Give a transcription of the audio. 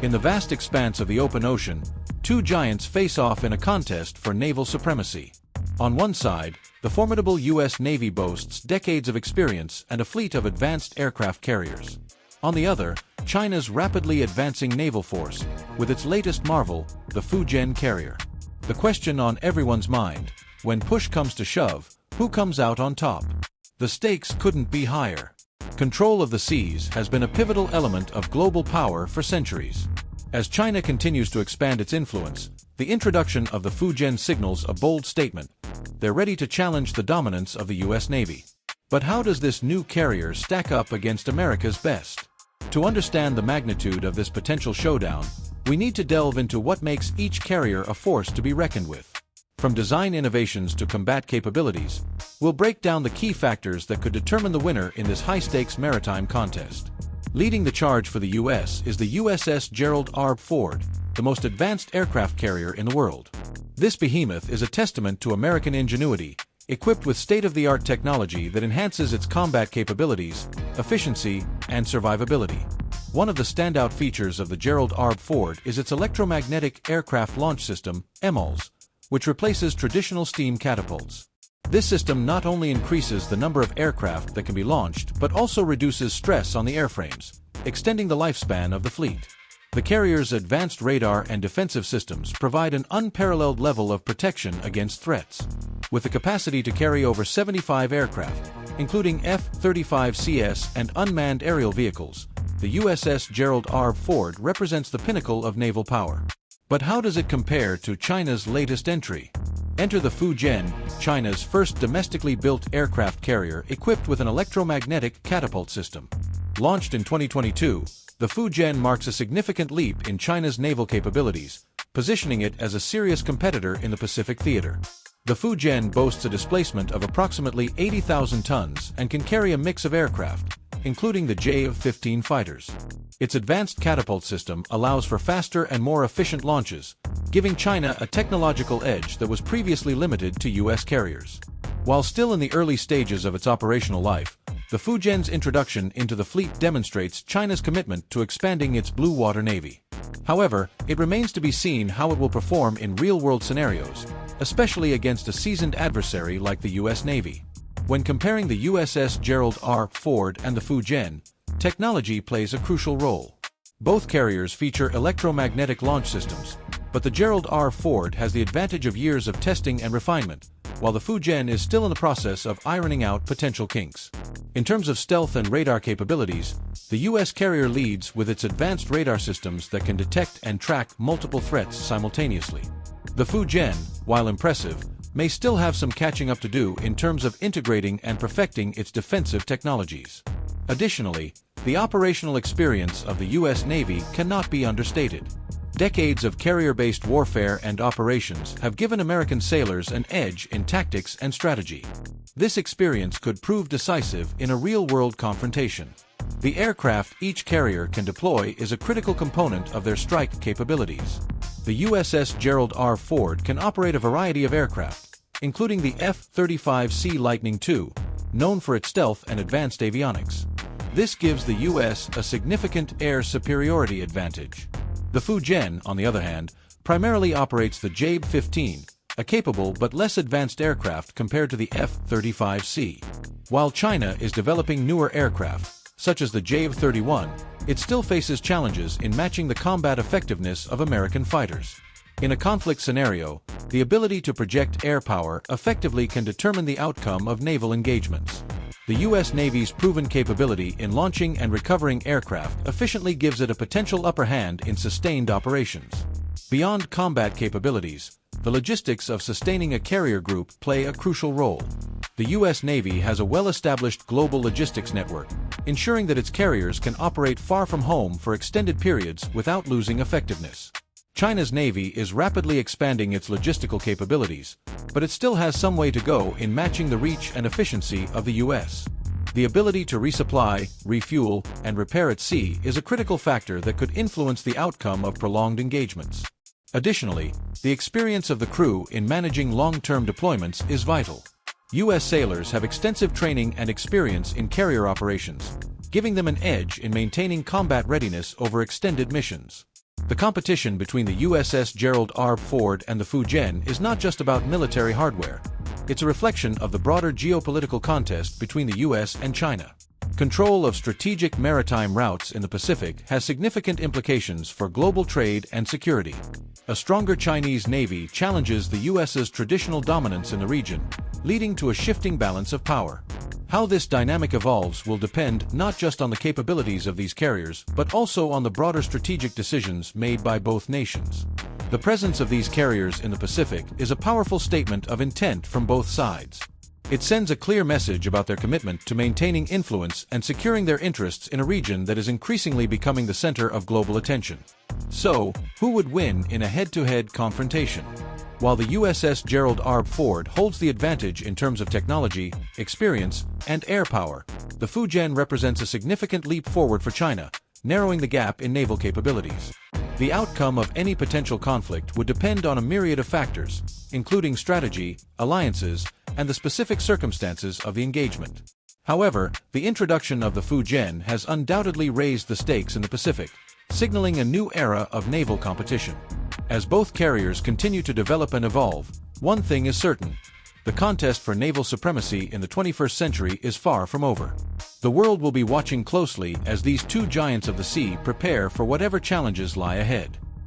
In the vast expanse of the open ocean, two giants face off in a contest for naval supremacy. On one side, the formidable U.S. Navy boasts decades of experience and a fleet of advanced aircraft carriers. On the other, China's rapidly advancing naval force, with its latest marvel, the Fujian carrier. The question on everyone's mind, when push comes to shove, who comes out on top? The stakes couldn't be higher. Control of the seas has been a pivotal element of global power for centuries. As China continues to expand its influence, the introduction of the Fujian signals a bold statement. They're ready to challenge the dominance of the U.S. Navy. But how does this new carrier stack up against America's best? To understand the magnitude of this potential showdown, we need to delve into what makes each carrier a force to be reckoned with. From design innovations to combat capabilities, we'll break down the key factors that could determine the winner in this high-stakes maritime contest. Leading the charge for the U.S. is the USS Gerald R. Ford, the most advanced aircraft carrier in the world. This behemoth is a testament to American ingenuity, equipped with state-of-the-art technology that enhances its combat capabilities, efficiency, and survivability. One of the standout features of the Gerald R. Ford is its electromagnetic aircraft launch system, EMALS, which replaces traditional steam catapults. This system not only increases the number of aircraft that can be launched, but also reduces stress on the airframes, extending the lifespan of the fleet. The carrier's advanced radar and defensive systems provide an unparalleled level of protection against threats. With the capacity to carry over 75 aircraft, including F-35CS and unmanned aerial vehicles, the USS Gerald R. Ford represents the pinnacle of naval power. But how does it compare to China's latest entry? Enter the Fujian, China's first domestically built aircraft carrier equipped with an electromagnetic catapult system. Launched in 2022, the Fujian marks a significant leap in China's naval capabilities, positioning it as a serious competitor in the Pacific theater. The Fujian boasts a displacement of approximately 80,000 tons and can carry a mix of aircraft, including the J-15 fighters. Its advanced catapult system allows for faster and more efficient launches, giving China a technological edge that was previously limited to U.S. carriers. While still in the early stages of its operational life, the Fujian's introduction into the fleet demonstrates China's commitment to expanding its blue water navy. However, it remains to be seen how it will perform in real-world scenarios, especially against a seasoned adversary like the U.S. Navy. When comparing the USS Gerald R. Ford and the Fujian, technology plays a crucial role. Both carriers feature electromagnetic launch systems, but the Gerald R. Ford has the advantage of years of testing and refinement, while the Fujian is still in the process of ironing out potential kinks. In terms of stealth and radar capabilities, the U.S. carrier leads with its advanced radar systems that can detect and track multiple threats simultaneously. The Fujian, while impressive, may still have some catching up to do in terms of integrating and perfecting its defensive technologies. Additionally, the operational experience of the U.S. Navy cannot be understated. Decades of carrier-based warfare and operations have given American sailors an edge in tactics and strategy. This experience could prove decisive in a real-world confrontation. The aircraft each carrier can deploy is a critical component of their strike capabilities. The USS Gerald R. Ford can operate a variety of aircraft, including the F-35C Lightning II, known for its stealth and advanced avionics. This gives the U.S. a significant air superiority advantage. The Fujian, on the other hand, primarily operates the J-15, a capable but less advanced aircraft compared to the F-35C. While China is developing newer aircraft, such as the J-31, it still faces challenges in matching the combat effectiveness of American fighters. In a conflict scenario, the ability to project air power effectively can determine the outcome of naval engagements. The U.S. Navy's proven capability in launching and recovering aircraft efficiently gives it a potential upper hand in sustained operations. Beyond combat capabilities, the logistics of sustaining a carrier group play a crucial role. The U.S. Navy has a well-established global logistics network, ensuring that its carriers can operate far from home for extended periods without losing effectiveness. China's Navy is rapidly expanding its logistical capabilities, but it still has some way to go in matching the reach and efficiency of the U.S. The ability to resupply, refuel, and repair at sea is a critical factor that could influence the outcome of prolonged engagements. Additionally, the experience of the crew in managing long-term deployments is vital. U.S. sailors have extensive training and experience in carrier operations, giving them an edge in maintaining combat readiness over extended missions. The competition between the USS Gerald R. Ford and the Fujian is not just about military hardware. It's a reflection of the broader geopolitical contest between the US and China. Control of strategic maritime routes in the Pacific has significant implications for global trade and security. A stronger Chinese Navy challenges the US's traditional dominance in the region, leading to a shifting balance of power. How this dynamic evolves will depend not just on the capabilities of these carriers, but also on the broader strategic decisions made by both nations. The presence of these carriers in the Pacific is a powerful statement of intent from both sides. It sends a clear message about their commitment to maintaining influence and securing their interests in a region that is increasingly becoming the center of global attention. So, who would win in a head-to-head confrontation? While the USS Gerald R. Ford holds the advantage in terms of technology, experience, and air power, the Fujian represents a significant leap forward for China, narrowing the gap in naval capabilities. The outcome of any potential conflict would depend on a myriad of factors, including strategy, alliances, and the specific circumstances of the engagement. However, the introduction of the Fujian has undoubtedly raised the stakes in the Pacific, signaling a new era of naval competition. As both carriers continue to develop and evolve, one thing is certain: the contest for naval supremacy in the 21st century is far from over. The world will be watching closely as these two giants of the sea prepare for whatever challenges lie ahead.